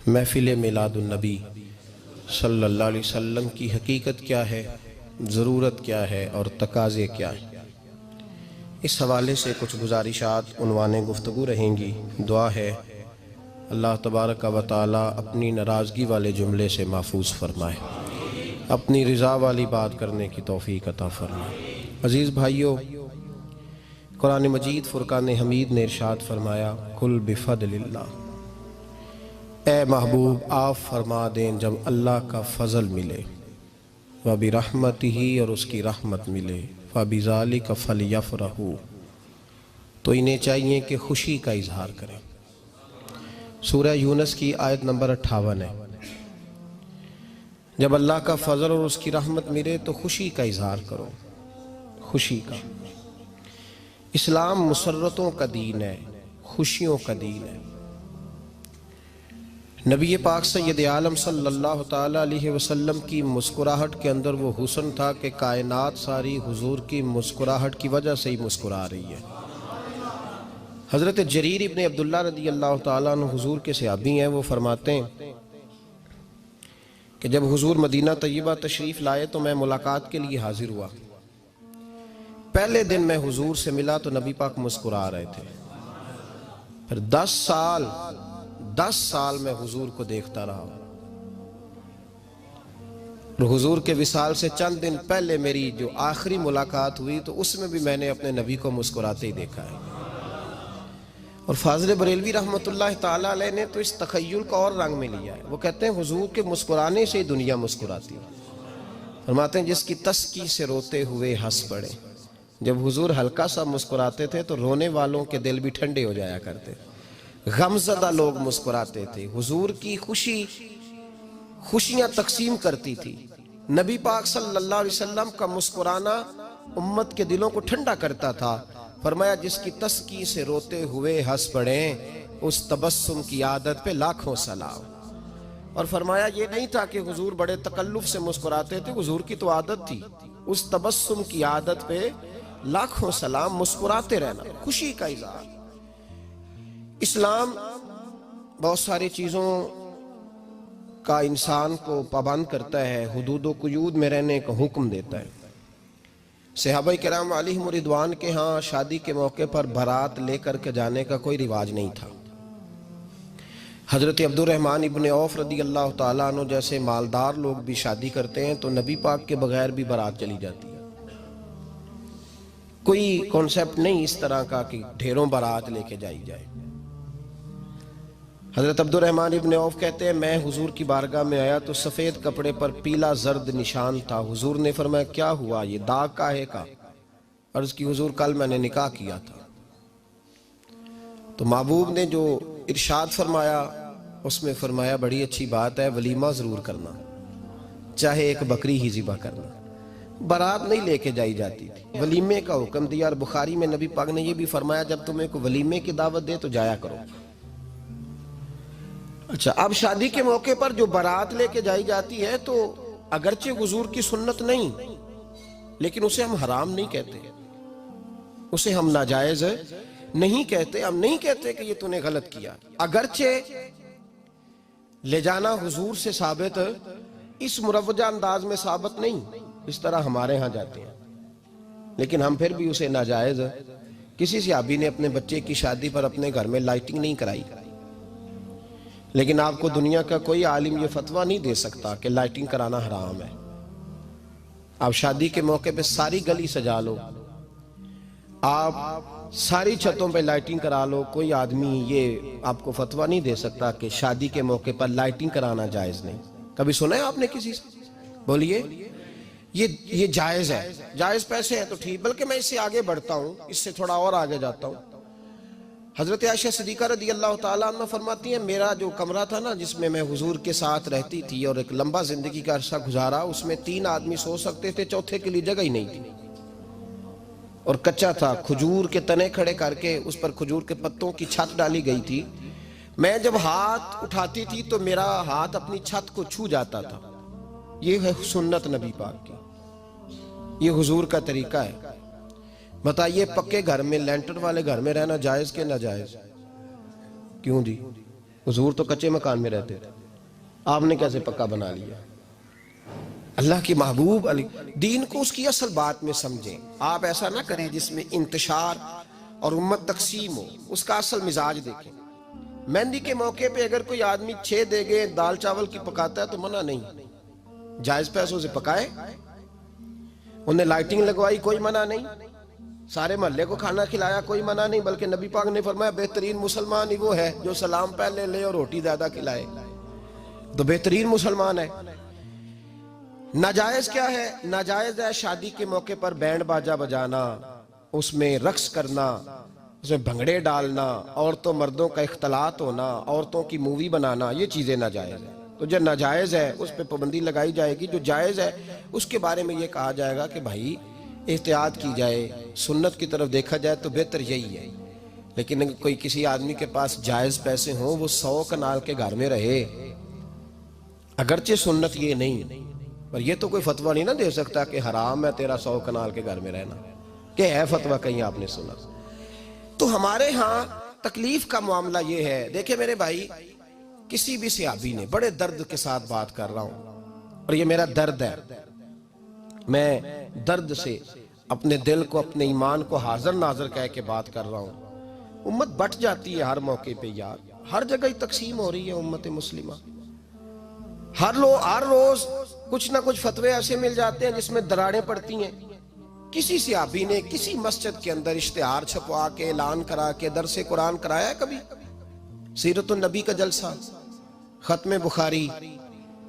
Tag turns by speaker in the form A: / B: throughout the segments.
A: محفل میلاد النبی صلی اللہ علیہ وسلم کی حقیقت کیا ہے، ضرورت کیا ہے اور تقاضے کیا ہیں، اس حوالے سے کچھ گزارشات عنوان گفتگو رہیں گی۔ دعا ہے اللہ تبارک و تعالی اپنی ناراضگی والے جملے سے محفوظ فرمائے، اپنی رضا والی بات کرنے کی توفیق عطا فرمائے۔ عزیز بھائیو، قرآن مجید فرقان حمید نے ارشاد فرمایا قل بفضل اللہ، اے محبوب آپ فرما دیں جب اللہ کا فضل ملے، وَبِرَحْمَتِهِ اور اس کی رحمت ملے، فَبِذَلِكَ فَلْيَفْرَحُوا تو انہیں چاہیے کہ خوشی کا اظہار کریں۔ سورہ یونس کی آیت نمبر 58 ہے۔ جب اللہ کا فضل اور اس کی رحمت ملے تو خوشی کا اظہار کرو، خوشی کا۔ اسلام مسرتوں کا دین ہے، خوشیوں کا دین ہے۔ نبی پاک سید عالم صلی اللہ تعالیٰ علیہ وسلم کی مسکراہٹ کے اندر وہ حسن تھا کہ کائنات ساری حضور کی مسکراہٹ کی وجہ سے ہی مسکرا رہی ہے۔ حضرت جریر ابن عبداللہ رضی اللہ تعالیٰ عنہ حضور کے صحابی ہیں، وہ فرماتے ہیں کہ جب حضور مدینہ طیبہ تشریف لائے تو میں ملاقات کے لیے حاضر ہوا۔ پہلے دن میں حضور سے ملا تو نبی پاک مسکرا رہے تھے۔ پھر 10 سال میں حضور کو دیکھتا رہا، اور حضور کے وصال سے چند دن پہلے میری جو آخری ملاقات ہوئی تو اس میں بھی میں نے اپنے نبی کو مسکراتے ہی دیکھا ہے۔ اور فاضل بریلوی رحمۃ اللہ تعالیٰ علیہ نے تو اس تخیل کا اور رنگ میں لیا ہے۔ وہ کہتے ہیں حضور کے مسکرانے سے ہی دنیا مسکراتی ہے۔ فرماتے ہیں جس کی تسکی سے روتے ہوئے ہنس پڑے۔ جب حضور ہلکا سا مسکراتے تھے تو رونے والوں کے دل بھی ٹھنڈے ہو جایا کرتے، غمزدہ لوگ مسکراتے تھے۔ حضور کی خوشیاں تقسیم کرتی تھی۔ نبی پاک صلی اللہ علیہ وسلم کا مسکرانا امت کے دلوں کو ٹھنڈا کرتا تھا۔ فرمایا جس کی تسکی سے روتے ہوئے ہنس پڑیں اس تبسم کی عادت پہ لاکھوں سلام۔ اور فرمایا یہ نہیں تھا کہ حضور بڑے تکلف سے مسکراتے تھے، حضور کی تو عادت تھی اس تبسم کی عادت پہ لاکھوں سلام، مسکراتے رہنا، خوشی کا اظہار۔ اسلام بہت ساری چیزوں کا انسان کو پابند کرتا ہے، حدود و قیود میں رہنے کا حکم دیتا ہے۔ صحابہ کرام علیہم رضوان کے ہاں شادی کے موقع پر بارات لے کر کے جانے کا کوئی رواج نہیں تھا۔ حضرت عبد الرحمن ابن عوف رضی اللہ تعالیٰ عنہ جیسے مالدار لوگ بھی شادی کرتے ہیں تو نبی پاک کے بغیر بھی بارات چلی جاتی ہے۔ کوئی کانسیپٹ نہیں اس طرح کا کہ ڈھیروں بارات لے کے جائی جائے۔ حضرت عبد الرحمن ابن عوف کہتے ہیں میں حضور کی بارگاہ میں آیا تو سفید کپڑے پر پیلا زرد نشان تھا۔ حضور نے فرمایا کیا ہوا، یہ داغ کاہے کا؟ عرض کی حضور کل میں نے نکاح کیا تھا۔ تو محبوب نے جو ارشاد فرمایا اس میں فرمایا بڑی اچھی بات ہے، ولیمہ ضرور کرنا، چاہے ایک بکری ہی ذبح کرنا۔ بارات نہیں لے کے جائی جاتی تھی، ولیمے کا حکم دیا۔ اور بخاری میں نبی پاک نے یہ بھی فرمایا جب تمہیں کوئی ولیمے کی دعوت دے تو جایا کرو۔ اچھا، اب شادی کے موقع پر جو بارات لے کے جائی جاتی ہے تو اگرچہ حضور کی سنت نہیں لیکن اسے ہم حرام نہیں کہتے، اسے ہم ناجائز نہیں کہتے، ہم نہیں کہتے کہ یہ تو نے غلط کیا۔ اگرچہ لے جانا حضور سے ثابت اس مروجہ انداز میں ثابت نہیں، اس طرح ہمارے ہاں جاتے ہیں، لیکن ہم پھر بھی اسے ناجائز۔ کسی صحابی نے اپنے بچے کی شادی پر اپنے گھر میں لائٹنگ نہیں کرائی، لیکن آپ کو دنیا کا کوئی عالم یہ فتویٰ نہیں دے سکتا کہ لائٹنگ کرانا حرام ہے۔ آپ شادی کے موقع پہ ساری گلی سجا لو، آپ ساری چھتوں پہ لائٹنگ کرا لو، کوئی آدمی یہ آپ کو فتویٰ نہیں دے سکتا کہ شادی کے موقع پر لائٹنگ کرانا جائز نہیں۔ کبھی سنا ہے آپ نے کسی سے؟ بولیے یہ جائز ہے، جائز پیسے ہیں تو ٹھیک، بلکہ میں اس سے آگے بڑھتا ہوں، اس سے تھوڑا اور آگے جاتا ہوں۔ حضرت عائشہ صدیقہ رضی اللہ تعالیٰ عنہ فرماتی ہیں میرا جو کمرہ تھا نا جس میں میں حضور کے ساتھ رہتی تھی اور ایک لمبا زندگی کا عرصہ گزارا، اس میں 3 آدمی سو سکتے تھے، چوتھے کے لیے جگہ ہی نہیں تھی، اور کچا تھا، کھجور کے تنے کھڑے کر کے اس پر کھجور کے پتوں کی چھت ڈالی گئی تھی۔ میں جب ہاتھ اٹھاتی تھی تو میرا ہاتھ اپنی چھت کو چھو جاتا تھا۔ یہ ہے سنت نبی پاک کی، یہ حضور کا طریقہ ہے۔ بتائیے پکے گھر میں، لینٹر والے گھر میں رہنا جائز کہ ناجائز؟ کیوں جی؟ حضور تو کچے مکان میں رہتے تھے، آپ نے کیسے پکا بنا لیا؟ اللہ کی محبوب دین کو اس کی اصل بات میں سمجھیں. آپ ایسا نہ کریں جس میں انتشار اور امت تقسیم ہو. اس کا اصل مزاج دیکھیں. مہندی کے موقع پہ اگر کوئی آدمی 6 دیگیں دال چاول کی پکاتا ہے تو منع نہیں، جائز پیسوں سے پکائے. انہیں لائٹنگ لگوائی، کوئی منع نہیں. سارے محلے کو کھانا کھلایا، کوئی منع نہیں. بلکہ نبی پاک نے فرمایا بہترین مسلمان ہی وہ ہے جو سلام پہلے لے اور روٹی زیادہ کھلائے، تو بہترین مسلمان ہے. ناجائز کیا ہے؟ ناجائز ہے شادی کے موقع پر بینڈ باجا بجانا، اس میں رقص کرنا، اس میں بھنگڑے ڈالنا، عورتوں مردوں کا اختلاط ہونا، عورتوں کی مووی بنانا، یہ چیزیں ناجائز ہیں. تو جو ناجائز ہے اس پہ پابندی لگائی جائے گی. جو جائز ہے اس کے بارے میں یہ کہا جائے گا کہ بھائی احتیاط کی جائے، سنت کی طرف دیکھا جائے تو بہتر یہی ہے. لیکن اگر کوئی کسی آدمی کے پاس جائز پیسے ہوں، وہ 100 کنال کے گھر میں رہے، اگرچہ سنت یہ نہیں، پر یہ تو کوئی فتویٰ نہیں نہ دے سکتا کہ حرام ہے تیرا 100 کنال کے گھر میں رہنا، کہ ہے فتویٰ کہیں آپ نے سنا. تو ہمارے ہاں تکلیف کا معاملہ یہ ہے. دیکھیں میرے بھائی، کسی بھی صحابی نے، بڑے درد کے ساتھ بات کر رہا ہوں اور یہ میرا درد ہے، میں درد سے اپنے دل کو، اپنے ایمان کو حاضر ناظر کہہ کے بات کر رہا ہوں. امت بٹ جاتی ہے ہر موقع پہ یار، ہر جگہ ہی تقسیم ہو رہی ہے امت مسلمہ. ہر روز کچھ نہ کچھ فتوے ایسے مل جاتے ہیں جس میں دراڑیں پڑتی ہیں. کسی صحابی نے کسی مسجد کے اندر اشتہار چھپوا کے اعلان کرا کے درس قرآن کرایا ہے کبھی؟ سیرت النبی کا جلسہ، ختم بخاری،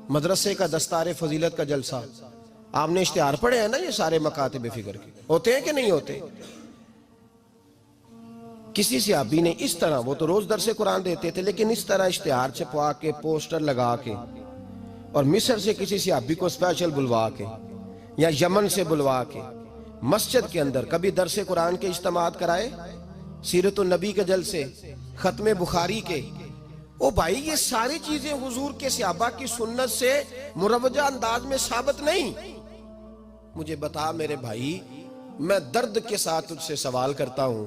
A: مدرسے کا دستار فضیلت کا جلسہ، آپ نے اشتہار پڑھے ہیں نا یہ سارے مکاتب فکر کے؟ ہوتے ہیں کہ نہیں ہوتے؟ کسی صحابی نے اس طرح، وہ تو روز درس قرآن دیتے تھے، لیکن اس طرح اشتہار چھپوا کے، پوسٹر لگا کے، اور مصر سے کسی صحابی کو اسپیشل بلوا کے یا یمن سے بلوا کے مسجد کے اندر کبھی درس قرآن کے اجتماعات کرائے، سیرت النبی کے جلسے، ختم بخاری کے؟ او بھائی یہ ساری چیزیں حضور کے صحابہ کی سنت سے مروجہ انداز میں ثابت نہیں. مجھے بتا میرے بھائی، میں درد کے ساتھ تجھ سے سوال کرتا ہوں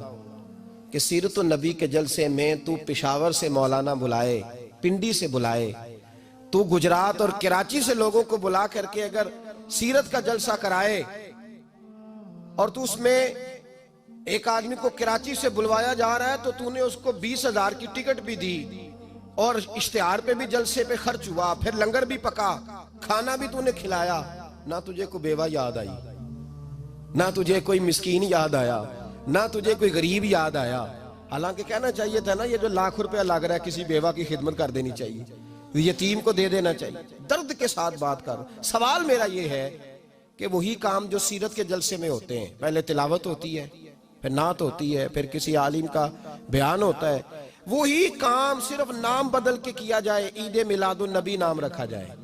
A: کہ سیرت النبی کے جلسے میں تو پشاور سے مولانا بلائے، پنڈی سے بلائے، تو گجرات اور کراچی سے لوگوں کو بلا کر کے اگر سیرت کا جلسہ کرائے، اور تو اس میں ایک آدمی کو کراچی سے بلوایا جا رہا ہے تو تو نے اس کو 20,000 کی ٹکٹ بھی دی، اور اشتہار پہ بھی جلسے پہ خرچ ہوا، پھر لنگر بھی پکا، کھانا بھی تو نے کھلایا، نہ تجھے کوئی بیوہ یاد آئی، نہ تجھے کوئی مسکین یاد آیا، نہ تجھے کوئی غریب یاد آیا. حالانکہ کہنا چاہیے تھا نا یہ جو ₹1,00,000 لگ رہا ہے کسی بیوہ کی خدمت کر دینی چاہیے، یتیم کو دے دینا چاہیے. درد کے ساتھ بات کر. سوال میرا یہ ہے کہ وہی کام جو سیرت کے جلسے میں ہوتے ہیں، پہلے تلاوت ہوتی ہے، پھر نعت ہوتی ہے، پھر کسی عالم کا بیان ہوتا ہے، وہی کام صرف نام بدل کے کیا جائے، عید میلاد النبی نام رکھا جائے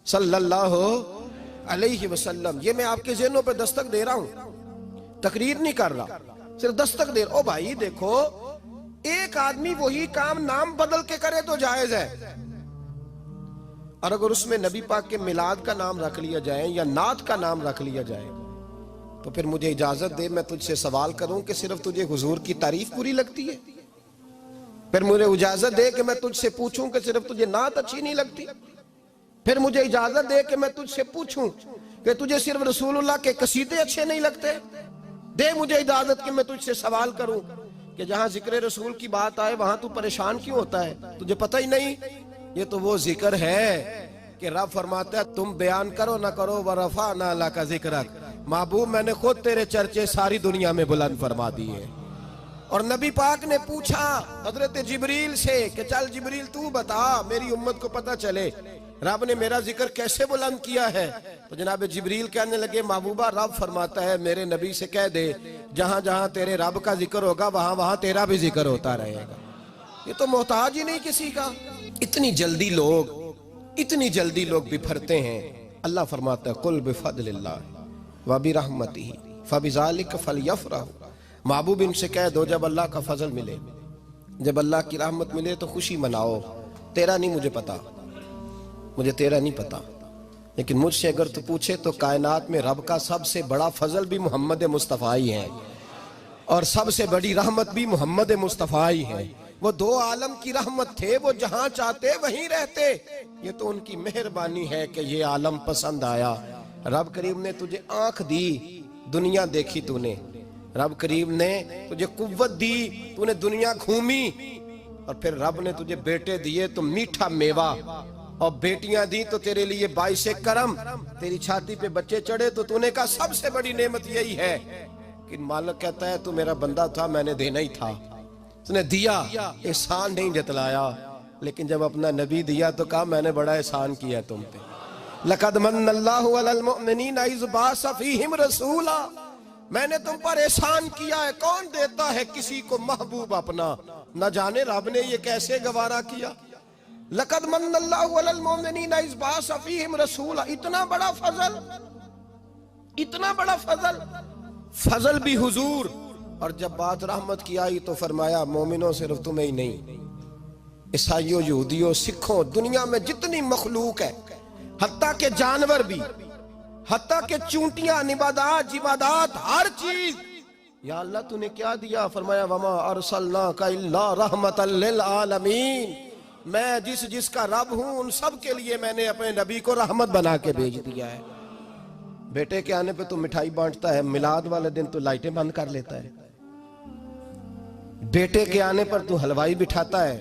A: صلی اللہ علیہ وسلم. یہ میں آپ کے ذہنوں پہ دستک دے رہا ہوں، تقریر نہیں کر رہا، صرف دستک دے رہا. او بھائی دیکھو، ایک آدمی وہی کام نام بدل کے کرے تو جائز ہے، اور اگر اس میں نبی پاک کے میلاد کا نام رکھ لیا جائے یا نعت کا نام رکھ لیا جائے تو پھر مجھے اجازت دے میں تجھ سے سوال کروں کہ صرف تجھے حضور کی تعریف پوری لگتی ہے؟ پھر مجھے اجازت دے کہ میں تجھ سے پوچھوں کہ صرف تجھے نعت اچھی نہیں لگتی؟ پھر مجھے اجازت دے کہ میں تجھ سے پوچھوں کہ تجھے صرف رسول اللہ کے قصیدے اچھے نہیں لگتے؟ دے مجھے اجازت کہ میں تجھ سے سوال کروں کہ جہاں ذکر رسول کی بات آئے وہاں تو پریشان کیوں ہوتا ہے؟ تجھے پتہ ہی نہیں یہ تو وہ ذکر ہے کہ رب فرماتا ہے تم بیان کرو نہ کرو وَرَفَعْنَا لَكَ ذِكْرَكَ، محبوب میں نے خود تیرے چرچے ساری دنیا میں بلند فرما دیے. اور نبی پاک نے پوچھا حضرت جبریل سے کہ چل جبریل تو بتا میری امت کو پتہ چلے رب نے میرا ذکر کیسے بلند کیا ہے. تو جناب جبریل کہنے لگے محبوبہ رب فرماتا ہے میرے نبی سے کہہ دے جہاں جہاں تیرے رب کا ذکر ہوگا وہاں وہاں تیرا بھی ذکر ہوتا رہے گا. یہ تو محتاج ہی نہیں کسی کا. اتنی جلدی لوگ بپھرتے ہیں. اللہ فرماتا ہے قل بفضل اللہ وبرحمتہ فبذلک فلیفرحوا. محبوب ان سے کہہ دو جب اللہ کا فضل ملے، جب اللہ کی رحمت ملے تو خوشی مناؤ. تیرا نہیں مجھے پتا، مجھے تیرا نہیں پتا، لیکن مجھ سے اگر تو پوچھے تو کائنات میں رب کا سب سے بڑا فضل بھی محمد مصطفیٰ ہی ہے، اور سب سے بڑی رحمت بھی محمد مصطفیٰ ہی ہے. وہ دو عالم کی رحمت تھے، وہ جہاں چاہتے وہیں رہتے، یہ تو ان کی مہربانی ہے کہ یہ عالم پسند آیا۔ رب کریم نے تجھے آنکھ دی، دنیا دیکھی تو نے، رب کریم نے تجھے قوت دی، تو نے دنیا گھومی، اور پھر رب نے تجھے بیٹے دیے تو میٹھا میوہ، اور بیٹیاں دی تو تیرے لیے باعث کرم، تیری چھاتی پہ بچے چڑھے تو نے کہا سب سے بڑی نعمت یہی ہے کہ مالک کہتا ہے تو میرا بندہ تھا، میں نے دینا ہی تھا، اس نے دیا، احسان نہیں جتلایا، لیکن جب اپنا نبی دیا تو کہا میں نے بڑا احسان کیا تم پہ۔ لَقَدْ مَنَّ اللَّهُ عَلَى الْمُؤْمِنِينَ إِذْ بَعَثَ فِيهِمْ رَسُولًا، میں نے تم پر احسان کیا ہے۔ کون دیتا ہے کسی کو محبوب اپنا؟ نہ جانے رب نے یہ کیسے گوارا کیا۔ لَقَدْ مَنَّ اللَّهُ عَلَى الْمُؤْمِنِينَ إِذْ بَعَثَ فِيهِمْ رَسُولًا، اتنا بڑا فضل، اتنا بڑا فضل، فضل بھی حضور۔ اور جب بات رحمت کی آئی تو فرمایا مومنوں صرف تمہیں ہی نہیں، عیسائیوں، یہودیوں، سکھوں، دنیا میں جتنی مخلوق ہے، حتیٰ کہ جانور بھی، حتیٰ کہ چونٹیاں، نباتات، جمادات، ہر چیز، یا اللہ تو نے کیا دیا؟ فرمایا وَمَا أَرْسَلْنَاكَ إِلَّا رَحْمَةً لِلْعَالَمِينَ، میں جس کا رب ہوں ان سب کے لیے میں نے اپنے نبی کو رحمت بنا کے بھیج دیا ہے۔ بیٹے کے آنے پہ تو مٹھائی بانٹتا ہے، میلاد والے دن تو لائٹیں بند کر لیتا ہے، بیٹے کے آنے پر تو حلوائی بٹھاتا ہے،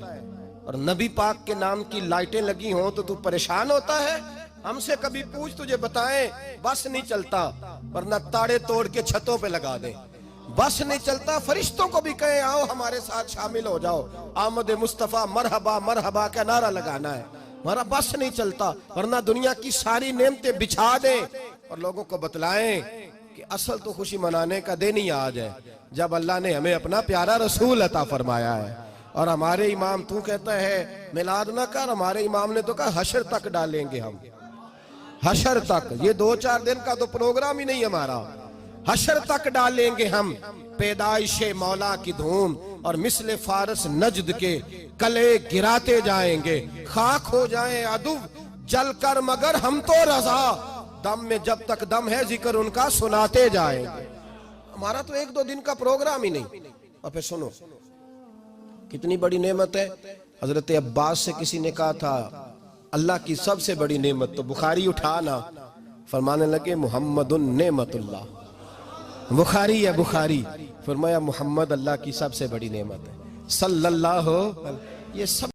A: اور نبی پاک کے نام کی لائٹیں لگی ہوں تو پریشان ہوتا ہے۔ ہم سے کبھی پوچھ تجھے بتائیں، بس نہیں چلتا، ورنہ تاڑے توڑ کے چھتوں پہ لگا دیں۔ بس نہیں چلتا، فرشتوں کو بھی کہیں آؤ ہمارے ساتھ شامل ہو جاؤ، آمد مصطفیٰ مرحبا مرحبا کا نعرہ لگانا ہے، ہمارا بس نہیں چلتا، ورنہ دنیا کی ساری نعمتیں بچھا دیں اور لوگوں کو بتلائیں کہ اصل تو خوشی منانے کا دن ہی آج ہے جب اللہ نے ہمیں اپنا پیارا رسول عطا فرمایا ہے۔ اور ہمارے امام تو کہتا ہے میلاد نہ کر، ہمارے امام نے تو کہا حشر تک ڈالیں گے ہم، حشر تک، یہ 2-4 دن کا تو پروگرام ہی نہیں ہمارا، حشر تک ڈالیں گے ہم پیدائش مولا کی دھوم، اور مثل فارس نجد کے کلے گراتے جائیں گے، خاک ہو جائیں عدو جل کر مگر ہم تو رضا، دم میں جب تک دم ہے ذکر ان کا سناتے جائیں گے۔ ہمارا تو 1-2 دن کا پروگرام ہی نہیں۔ اور پھر سنو کتنی بڑی نعمت ہے۔ حضرت عباس سے کسی نے کہا تھا اللہ کی سب سے بڑی نعمت، تو بخاری اٹھانا، فرمانے لگے محمد نعمت اللہ، بخاری ہے بخاری، فرمایا محمد اللہ کی سب سے بڑی نعمت ہے، صلی اللہ، یہ سب